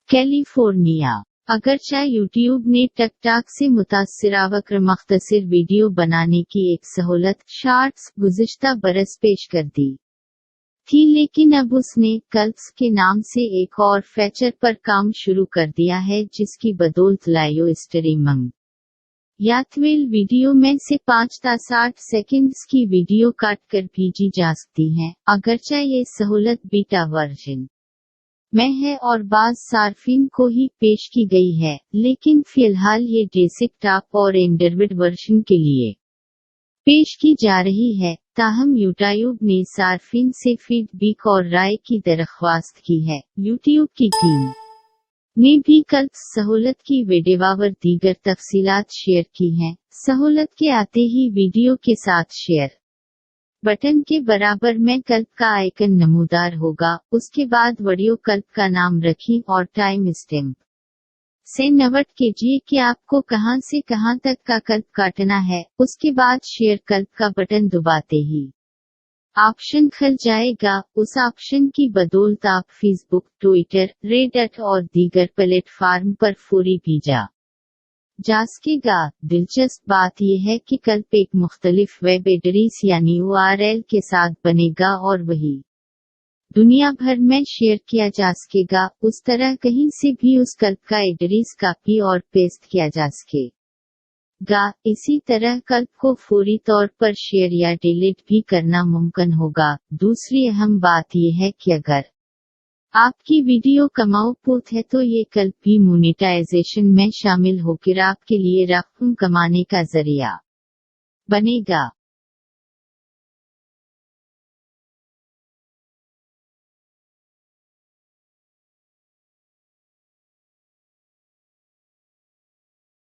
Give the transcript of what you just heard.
California. अगरचे YouTube ने TikTok से मुतासिरा वक्र मख्तसर वीडियो बनाने की एक सहूलत शॉर्ट्स गुज़िश्ता बरस पेश कर दी थी, लेकिन अब उसने कल्प्स के नाम से एक और फीचर पर काम शुरू कर दिया है, जिसकी बदौलत लाइव स्ट्रीमिंग या ट्वेल वीडियो में से 5 ta 60 सेकंड्स की वीडियो काट कर भेजी जा सकती है। अगरचे ये सहूलत बीटा वर्जन में है और बाज़ सार्फिन को ही पेश की गई है, लेकिन फिलहाल ये डेस्कटॉप और एंड्रॉयड वर्जन के लिए पेश की जा रही है। ताहम यूट्यूब ने सार्फिन से फीडबैक और राय की दरख्वास्त की है। यूट्यूब की टीम ने भी कल्प्स सहूलत की वीडियो दीगर तफसीलात शेयर की हैं। सहूलत के आते ही वीडियो के साथ शेयर बटन के बराबर में कल्प का आइकन नमूदार होगा। उसके बाद वीडियो कल्प का नाम रखें और टाइम स्टैम्प से नोट कीजिए कि आपको कहां से कहां तक का कल्प काटना है। उसके बाद शेयर कल्प का बटन दबाते ही ऑप्शन खुल जाएगा। उस ऑप्शन की बदौलत आप फेसबुक, ट्विटर, रेडिट और दीगर प्लेटफार्म पर फौरी भेजा जा सकेगा। दिलचस्प बात यह है कि कल्प एक मुख्तलिफ वेब एड्रेस यानी URL के साथ बनेगा और वही दुनिया भर में शेयर किया जा सकेगा। उस तरह कहीं से भी उस कल्प का एड्रेस कॉपी और पेस्ट किया जा सकेगा। इसी तरह कल्प को फौरी तौर पर शेयर या डिलीट भी करना मुमकिन होगा। दूसरी अहम बात यह है कि अगर आपकी वीडियो कमाऊपुत है तो ये कल्प भी मोनेटाइजेशन में शामिल होकर आपके लिए रकम कमाने का जरिया बनेगा।